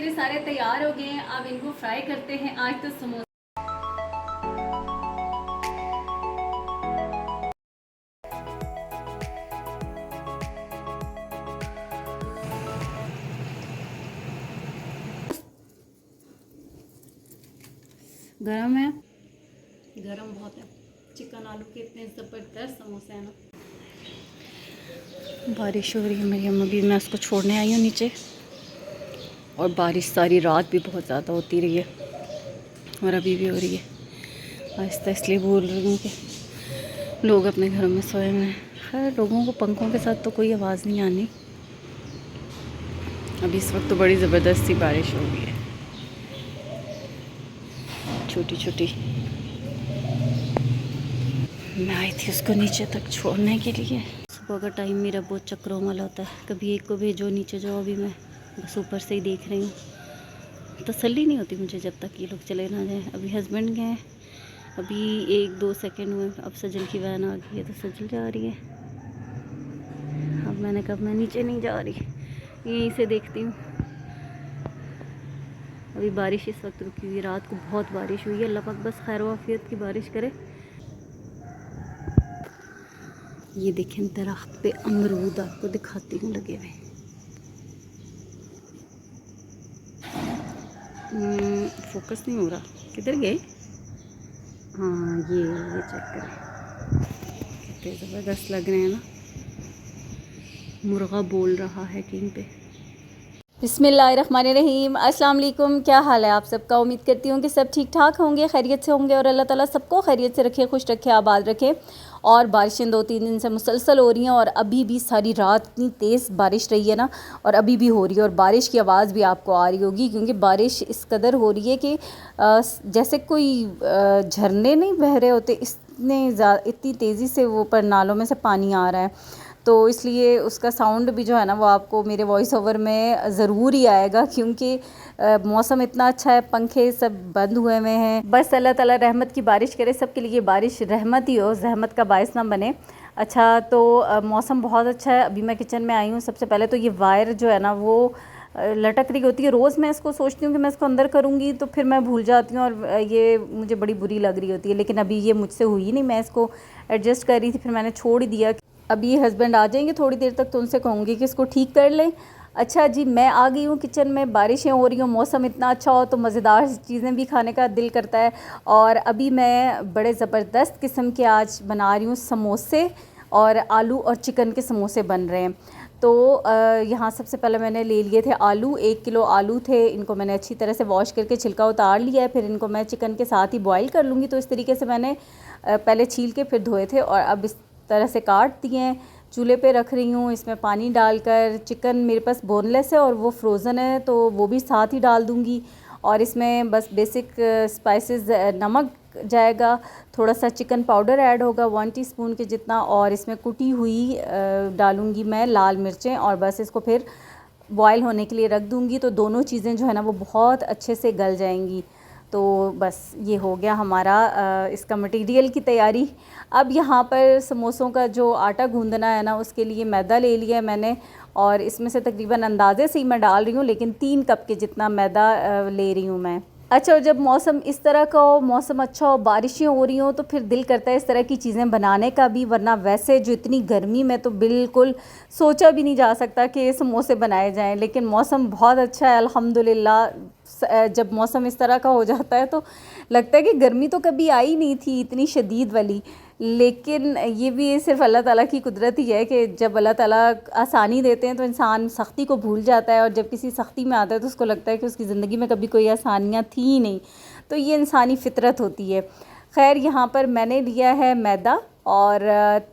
मेरे सारे तैयार हो गए हैं। अब इनको फ्राई करते हैं। आज तो समोसा गरम है, गरम बहुत है। चिकन आलू के इतने ज़बरदस्त समोसे हैं ना। बारिश हो रही है। मेरी अम्मा भी, मैं उसको छोड़ने आई हूँ नीचे, और बारिश सारी रात भी बहुत ज़्यादा होती रही है और अभी भी हो रही है। आहिस्ता इसलिए बोल रही हूँ कि लोग अपने घरों में सोए हुए हैं। खैर, लोगों को पंखों के साथ तो कोई आवाज़ नहीं आनी। अभी इस वक्त तो बड़ी ज़बरदस्त सी बारिश हो रही है, छोटी छोटी। मैं आई थी उसको नीचे तक छोड़ने के लिए। सुबह का टाइम मेरा बहुत चक्करों वाला होता है। कभी एक को भेजो नीचे जाओ, अभी मैं बस ऊपर से ही देख रही हूँ। तसल्ली नहीं होती मुझे जब तक ये लोग चले ना जाएं। अभी हस्बैंड गए, अभी 1-2 सेकंड हुए, अब सजल की वैन आ गई है तो सजल जा रही है। अब मैंने कहा मैं नीचे नहीं जा रही, यहीं से देखती हूँ। अभी बारिश इस वक्त रुकी हुई है। रात को बहुत बारिश हुई है। अल्लाह पाक बस खैर वाफियत की बारिश करे। ये देखें, दरख्त पे अमरूद आपको दिखाती हूँ लगे हुए। फोकस नहीं हो रहा, किधर गए? हाँ, ये चेक करें, कितने ज़बरदस्त लग रहे हैं ना। मुर्गा बोल रहा है किंग पे। बिस्मिल्लाहिर्रहमानिर्रहीम। अस्सलाम वालेकुम। क्या हाल है आप सबका? उम्मीद करती हूँ कि सब ठीक ठाक होंगे, खैरियत से होंगे, और अल्लाह ताला सबको खैरियत से रखे, खुश रखे, आबाद रखे। और बारिशें 2-3 दिन से मुसलसल हो रही हैं, और अभी भी सारी रात इतनी तेज़ बारिश रही है ना, और अभी भी हो रही है। और बारिश की आवाज़ भी आपको आ रही होगी, क्योंकि बारिश इस कदर हो रही है कि जैसे कोई झरने नहीं बह रहे होते, इतनी तेज़ी से वो पर नालों में से पानी आ रहा है। तो इसलिए उसका साउंड भी जो है ना, वो आपको मेरे वॉइस ओवर में ज़रूर ही आएगा, क्योंकि मौसम इतना अच्छा है, पंखे सब बंद हुए हुए हैं। बस अल्लाह ताला रहमत की बारिश करे सबके लिए। बारिश रहमत ही हो, ज़हमत का बायस ना बने। अच्छा, तो मौसम बहुत अच्छा है। अभी मैं किचन में आई हूँ। सबसे पहले तो ये वायर जो है ना, वो लटक रही होती है। रोज़ मैं इसको सोचती हूँ कि मैं इसको अंदर करूँगी, तो फिर मैं भूल जाती हूँ, और ये मुझे बड़ी बुरी लग रही होती है। लेकिन अभी ये मुझसे हुई नहीं, मैं इसको एडजस्ट कर रही थी, फिर मैंने छोड़ ही दिया। अभी हस्बैंड आ जाएंगे थोड़ी देर तक, तो उनसे कहूँगी कि इसको ठीक कर लें। अच्छा जी, मैं आ गई हूँ किचन में। बारिशें हो रही हों, मौसम इतना अच्छा हो, तो मज़ेदार चीज़ें भी खाने का दिल करता है। और अभी मैं बड़े ज़बरदस्त किस्म के आज बना रही हूँ समोसे, और आलू और चिकन के समोसे बन रहे हैं। तो यहाँ सबसे पहले मैंने ले लिए थे आलू। 1 किलो आलू थे। इनको मैंने अच्छी तरह से वॉश करके छिलका उतार लिया है। फिर इनको मैं चिकन के साथ ही बॉईल कर लूँगी। तो इस तरीके से मैंने पहले छील के फिर धोए थे, और अब इस तरह से काट दिए हैं। चूल्हे पे रख रही हूँ, इसमें पानी डालकर। चिकन मेरे पास बोनलेस है और वो फ्रोज़न है, तो वो भी साथ ही डाल दूँगी। और इसमें बस बेसिक स्पाइसेस, नमक जाएगा, थोड़ा सा चिकन पाउडर ऐड होगा 1 टीस्पून के जितना, और इसमें कुटी हुई डालूँगी मैं लाल मिर्चें, और बस इसको फिर बॉयल होने के लिए रख दूँगी। तो दोनों चीज़ें जो है ना, वो बहुत अच्छे से गल जाएंगी। तो बस ये हो गया हमारा इसका मटेरियल की तैयारी। अब यहाँ पर समोसों का जो आटा गूंदना है ना, उसके लिए मैदा ले लिया है मैंने, और इसमें से तकरीबन अंदाज़े से ही मैं डाल रही हूँ, लेकिन 3 कप के जितना मैदा ले रही हूँ मैं। अच्छा, और जब मौसम इस तरह का हो, मौसम अच्छा हो, बारिशें हो रही हों, तो फिर दिल करता है इस तरह की चीज़ें बनाने का भी। वरना वैसे जो इतनी गर्मी में तो बिल्कुल सोचा भी नहीं जा सकता कि ये समोसे बनाए जाएं। लेकिन मौसम बहुत अच्छा है अल्हम्दुलिल्लाह। जब मौसम इस तरह का हो जाता है तो लगता है कि गर्मी तो कभी आई नहीं थी इतनी शदीद वाली। लेकिन ये भी सिर्फ़ अल्लाह ताला की कुदरत ही है कि जब अल्लाह ताला आसानी देते हैं तो इंसान सख्ती को भूल जाता है, और जब किसी सख्ती में आता है तो उसको लगता है कि उसकी ज़िंदगी में कभी कोई आसानियाँ थी ही नहीं। तो ये इंसानी फ़ितरत होती है। खैर, यहाँ पर मैंने लिया है मैदा, और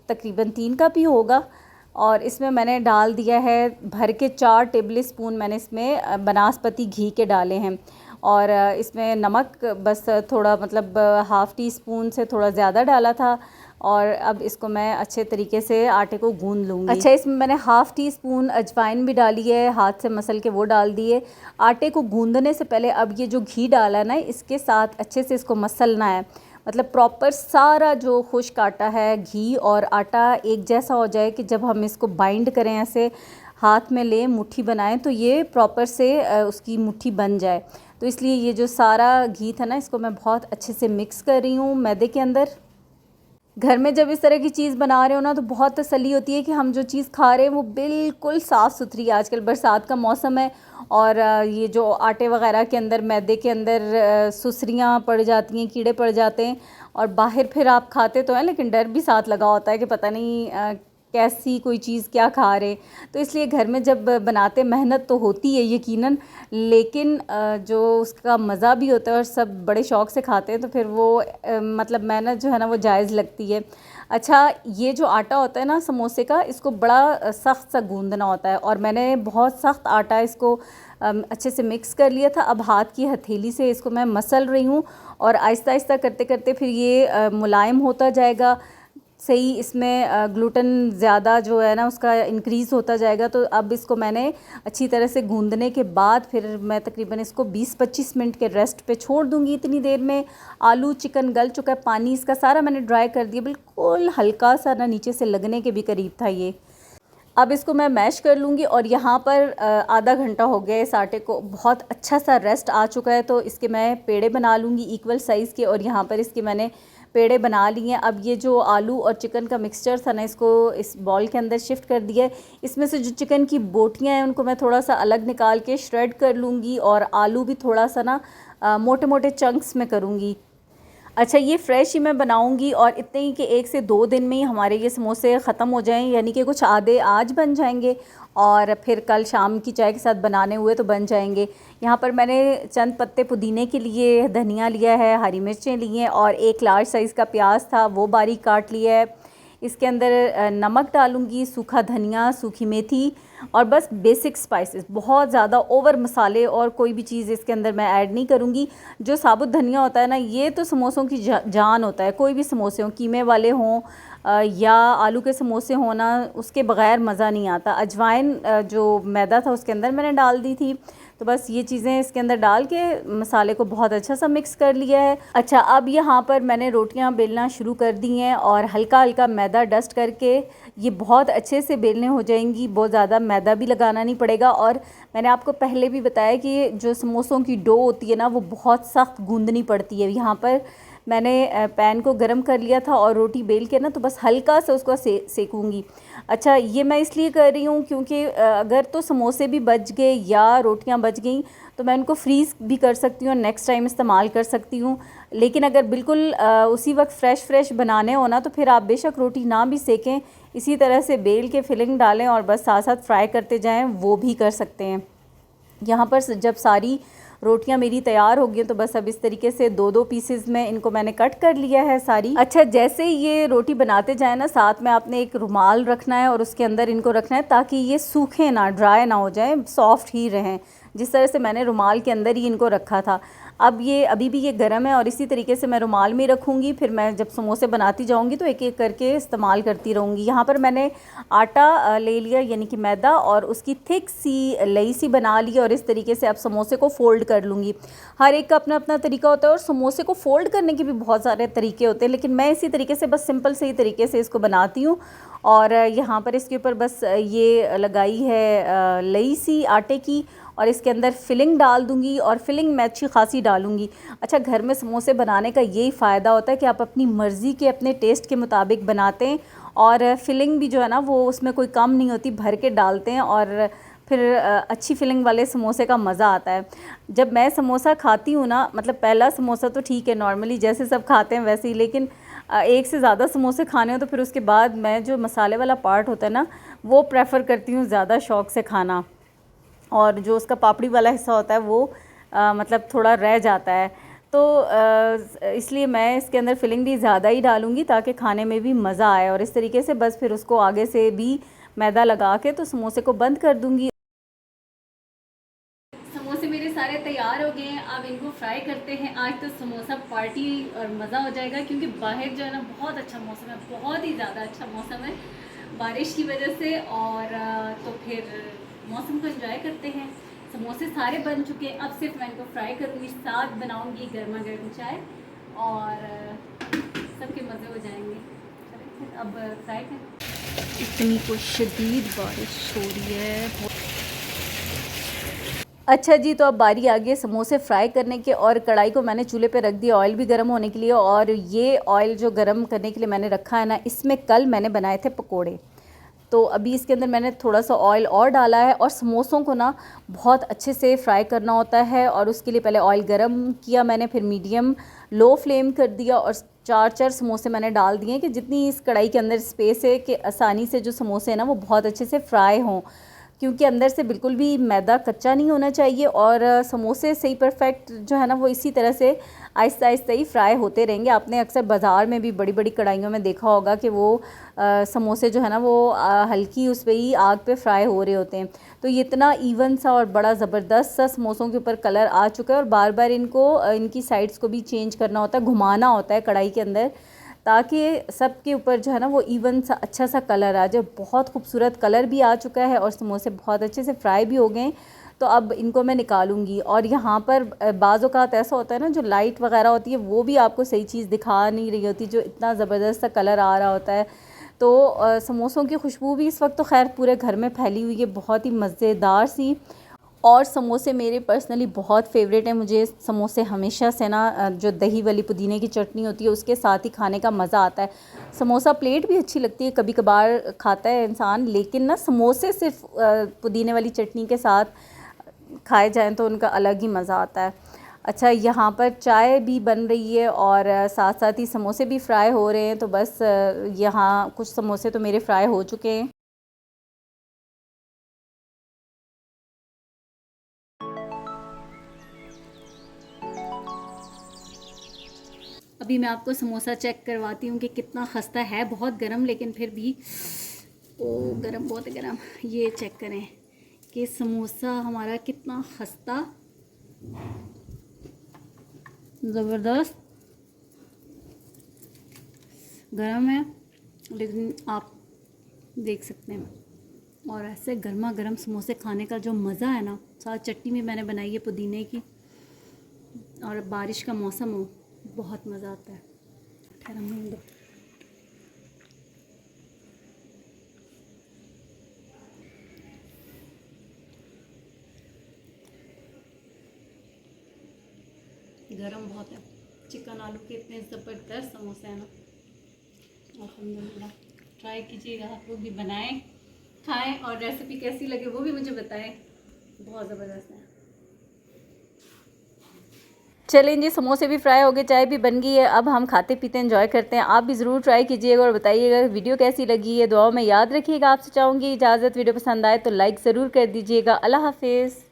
तकरीबन 3 कप ही होगा, और इसमें मैंने डाल दिया है भर के 4 टेबल स्पून मैंने इसमें बनास्पति घी के डाले हैं। और इसमें नमक बस थोड़ा, मतलब हाफ़ टी स्पून से थोड़ा ज़्यादा डाला था। और अब इसको मैं अच्छे तरीके से आटे को गूंद लूँगी। अच्छा, इसमें मैंने हाफ़ टी स्पून अजवाइन भी डाली है, हाथ से मसल के वो डाल दिए। आटे को गूंदने से पहले अब ये जो घी डाला ना, इसके साथ अच्छे से इसको मसलना है। मतलब प्रॉपर सारा जो खुश्क आटा है, घी और आटा एक जैसा हो जाए, कि जब हम इसको बाइंड करें ऐसे हाथ में लें, मुट्ठी बनाएं तो ये प्रॉपर से उसकी मुट्ठी बन जाए। तो इसलिए ये जो सारा घी था ना, इसको मैं बहुत अच्छे से मिक्स कर रही हूँ मैदे के अंदर। घर में जब इस तरह की चीज़ बना रहे हो ना, तो बहुत तसल्ली होती है कि हम जो चीज़ खा रहे हैं वो बिल्कुल साफ़ सुथरी है। आजकल बरसात का मौसम है और ये जो आटे वगैरह के अंदर, मैदे के अंदर सुसरियाँ पड़ जाती हैं, कीड़े पड़ जाते हैं। और बाहर फिर आप खाते तो हैं, लेकिन डर भी साथ लगा होता है कि पता नहीं कैसी कोई चीज़ क्या खा रहे। तो इसलिए घर में जब बनाते, मेहनत तो होती है यकीनन, लेकिन जो उसका मज़ा भी होता है और सब बड़े शौक़ से खाते हैं, तो फिर वो मतलब मेहनत जो है ना वो जायज़ लगती है। अच्छा, ये जो आटा होता है ना समोसे का, इसको बड़ा सख्त सा गूंदना होता है और मैंने बहुत सख्त आटा इसको अच्छे से मिक्स कर लिया था। अब हाथ की हथेली से इसको मैं मसल रही हूँ और आहिस्ता आहिस्ता करते करते फिर ये मुलायम होता जाएगा। सही इसमें ग्लूटेन ज़्यादा जो है ना उसका इंक्रीज़ होता जाएगा। तो अब इसको मैंने अच्छी तरह से गूंदने के बाद फिर मैं तकरीबन इसको 20-25 मिनट के रेस्ट पे छोड़ दूंगी। इतनी देर में आलू चिकन गल चुका है, पानी इसका सारा मैंने ड्राई कर दिया, बिल्कुल हल्का सा ना नीचे से लगने के भी करीब था ये। अब इसको मैं मैश कर लूँगी और यहाँ पर आधा घंटा हो गया इस आटे को, बहुत अच्छा सा रेस्ट आ चुका है। तो इसके मैं पेड़े बना लूँगी इक्वल साइज़ के, और यहाँ पर इसके मैंने पेड़े बना लिए हैं। अब ये जो आलू और चिकन का मिक्सचर था ना, इसको इस बॉल के अंदर शिफ्ट कर दिया है। इसमें से जो चिकन की बोटियाँ हैं उनको मैं थोड़ा सा अलग निकाल के श्रेड कर लूँगी और आलू भी थोड़ा सा ना मोटे मोटे चंक्स में करूँगी। अच्छा, ये फ़्रेश ही मैं बनाऊंगी और इतने ही कि 1 से 2 दिन में ही हमारे ये समोसे ख़त्म हो जाएं, यानी कि कुछ आधे आज बन जाएंगे और फिर कल शाम की चाय के साथ बनाने हुए तो बन जाएंगे। यहाँ पर मैंने चंद पत्ते पुदीने के लिए धनिया लिया है, हरी मिर्चें ली हैं और एक लार्ज साइज़ का प्याज था वो बारीक काट लिया है। इसके अंदर नमक डालूँगी, सूखा धनिया, सूखी मेथी और बस बेसिक स्पाइसेस, बहुत ज़्यादा ओवर मसाले और कोई भी चीज़ इसके अंदर मैं ऐड नहीं करूँगी। जो साबुत धनिया होता है ना, ये तो समोसों की जान होता है। कोई भी समोसे हों, कीमे वाले हों या आलू के समोसे हों ना, उसके बग़ैर मज़ा नहीं आता। अजवाइन जो मैदा था उसके अंदर मैंने डाल दी थी। तो बस ये चीज़ें इसके अंदर डाल के मसाले को बहुत अच्छा सा मिक्स कर लिया है। अच्छा, अब यहाँ पर मैंने रोटियाँ बेलना शुरू कर दी हैं और हल्का हल्का मैदा डस्ट करके ये बहुत अच्छे से बेलने हो जाएंगी। बहुत ज़्यादा मैदा भी लगाना नहीं पड़ेगा। और मैंने आपको पहले भी बताया कि जो समोसों की डो होती है ना, वो बहुत सख्त गूंदनी पड़ती है। यहाँ पर मैंने पैन को गरम कर लिया था और रोटी बेल के ना तो बस हल्का से उसको सेकूँगी। अच्छा, ये मैं इसलिए कर रही हूँ क्योंकि अगर तो समोसे भी बच गए या रोटियाँ बच गई तो मैं उनको फ्रीज़ भी कर सकती हूँ और नेक्स्ट टाइम इस्तेमाल कर सकती हूँ। लेकिन अगर बिल्कुल उसी वक्त फ्रेश बनाने हो ना, तो फिर आप बेशक रोटी ना भी सेकें, इसी तरह से बेल के फिलिंग डालें और बस साथ साथ फ्राई करते जाएँ, वो भी कर सकते हैं। यहाँ पर जब सारी रोटियां मेरी तैयार हो गई तो बस अब इस तरीके से 2-2 पीसेस में इनको मैंने कट कर लिया है सारी। अच्छा, जैसे ये रोटी बनाते जाए ना, साथ में आपने एक रुमाल रखना है और उसके अंदर इनको रखना है ताकि ये सूखे ना, ड्राई ना हो जाए, सॉफ्ट ही रहें। जिस तरह से मैंने रुमाल के अंदर ही इनको रखा था। अब ये अभी भी ये गर्म है और इसी तरीके से मैं रुमाल में रखूँगी। फिर मैं जब समोसे बनाती जाऊँगी तो एक एक करके इस्तेमाल करती रहूँगी। यहाँ पर मैंने आटा ले लिया, यानी कि मैदा, और उसकी थिक सी लई सी बना ली और इस तरीके से अब समोसे को फ़ोल्ड कर लूँगी। हर एक का अपना अपना तरीका होता है और समोसे को फ़ोल्ड करने के भी बहुत सारे तरीके होते हैं, लेकिन मैं इसी तरीके से बस सिंपल से ही तरीके से इसको बनाती हूँ। और यहाँ पर इसके ऊपर बस ये लगाई है लई सी आटे की और इसके अंदर फिलिंग डाल दूंगी और फिलिंग मैं अच्छी खासी डालूंगी। अच्छा, घर में समोसे बनाने का यही फ़ायदा होता है कि आप अपनी मर्ज़ी के, अपने टेस्ट के मुताबिक बनाते हैं और फिलिंग भी जो है ना वो उसमें कोई कम नहीं होती, भर के डालते हैं और फिर अच्छी फिलिंग वाले समोसे का मज़ा आता है। जब मैं समोसा खाती हूँ ना, मतलब पहला समोसा तो ठीक है, नॉर्मली जैसे सब खाते हैं वैसे ही, लेकिन एक से ज़्यादा समोसे खाने हो तो फिर उसके बाद मैं जो मसाले वाला पार्ट होता है ना, वो प्रेफर करती हूँ ज़्यादा शौक़ से खाना, और जो उसका पापड़ी वाला हिस्सा होता है वो मतलब थोड़ा रह जाता है। तो इसलिए मैं इसके अंदर फिलिंग भी ज़्यादा ही डालूँगी ताकि खाने में भी मज़ा आए। और इस तरीके से बस फिर उसको आगे से भी मैदा लगा के तो समोसे को बंद कर दूँगी। समोसे मेरे सारे तैयार हो गए हैं, अब इनको फ्राई करते हैं। आज तो समोसा पार्टी और मज़ा हो जाएगा क्योंकि बाहर जो है ना बहुत अच्छा मौसम है, बहुत ही ज़्यादा अच्छा मौसम है बारिश की वजह से। और तो फिर मौसम को एंजॉय करते हैं। समोसे सारे बन चुके हैं, अब सिर्फ मैं इनको फ्राई करूँगी, साथ बनाऊँगी गर्मा गर्म चाय और सबके मज़े हो जाएंगे। अब फ्राई करें। इतनी कोई शदीद बारिश हो रही है। अच्छा जी, तो अब बारी आ गई है समोसे फ्राई करने के, और कढ़ाई को मैंने चूल्हे पे रख दिया ऑयल भी गर्म होने के लिए। और ये ऑयल जो गर्म करने के लिए मैंने रखा है ना, इसमें कल मैंने बनाए थे पकोड़े। तो अभी इसके अंदर मैंने थोड़ा सा ऑयल और डाला है। और समोसों को ना बहुत अच्छे से फ्राई करना होता है, और उसके लिए पहले ऑयल गरम किया मैंने, फिर मीडियम लो फ्लेम कर दिया, और चार चार समोसे मैंने डाल दिए कि जितनी इस कढ़ाई के अंदर स्पेस है कि आसानी से जो समोसे हैं ना वो बहुत अच्छे से फ्राई हों, क्योंकि अंदर से बिल्कुल भी मैदा कच्चा नहीं होना चाहिए। और समोसे सही परफेक्ट जो है ना वो इसी तरह से आहिस्ता आहिस्ता ही फ्राई होते रहेंगे। आपने अक्सर बाज़ार में भी बड़ी बड़ी कढ़ाइयों में देखा होगा कि वो समोसे जो है ना वो हल्की उस पर ही आग पे फ्राई हो रहे होते हैं। तो ये इतना इवन सा और बड़ा ज़बरदस्त सा समोसों के ऊपर कलर आ चुका है, और बार बार इनको इनकी साइड्स को भी चेंज करना होता है, घुमाना होता है कढ़ाई के अंदर, ताकि सब के ऊपर जो है ना वो इवन सा अच्छा सा कलर आ जाए। बहुत खूबसूरत कलर भी आ चुका है और समोसे बहुत अच्छे से फ्राई भी हो गए। तो अब इनको मैं निकालूंगी। और यहाँ पर बाज़ औक़ात ऐसा होता है ना, जो लाइट वगैरह होती है वो भी आपको सही चीज़ दिखा नहीं रही होती, जो इतना ज़बरदस्त सा कलर आ रहा होता है। तो समोसों की खुशबू भी इस वक्त तो खैर पूरे घर में फैली हुई है, बहुत ही मज़ेदार सी। और समोसे मेरे पर्सनली बहुत फ़ेवरेट हैं। मुझे समोसे हमेशा से ना जो दही वाली पुदीने की चटनी होती है उसके साथ ही खाने का मज़ा आता है। समोसा प्लेट भी अच्छी लगती है, कभी कभार खाता है इंसान, लेकिन ना समोसे सिर्फ पुदीने वाली चटनी के साथ खाए जाएं तो उनका अलग ही मज़ा आता है। अच्छा, यहाँ पर चाय भी बन रही है और साथ साथ ही समोसे भी फ्राई हो रहे हैं। तो बस यहाँ कुछ समोसे तो मेरे फ्राई हो चुके हैं। अभी मैं आपको समोसा चेक करवाती हूँ कि कितना खस्ता है, बहुत गर्म लेकिन फिर भी ओ गर्म, बहुत गर्म। ये चेक करें कि समोसा हमारा कितना खस्ता, ज़बरदस्त गर्म है, लेकिन आप देख सकते हैं। और ऐसे गर्मा गर्म समोसे खाने का जो मज़ा है ना, साथ चटनी भी मैंने बनाई है पुदीने की, और बारिश का मौसम हो, बहुत मज़ा आता है। गरम बहुत है। चिकन आलू के इतने ज़बरदस्त समोसे हैं ना, अल्हम्दुलिल्लाह। ट्राई कीजिएगा, आप लोग भी बनाएं, खाएं, और रेसिपी कैसी लगे वो भी मुझे बताएं। बहुत ज़बरदस्त है। चलें जी, समोसे भी फ्राई हो गए, चाय भी बन गई है, अब हम खाते पीते एंजॉय करते हैं। आप भी ज़रूर ट्राई कीजिएगा और बताइएगा वीडियो कैसी लगी है। दुआओं में याद रखिएगा। आपसे चाहूँगी इजाज़त, वीडियो पसंद आए तो लाइक ज़रूर कर दीजिएगा। अल्लाह हाफिज़।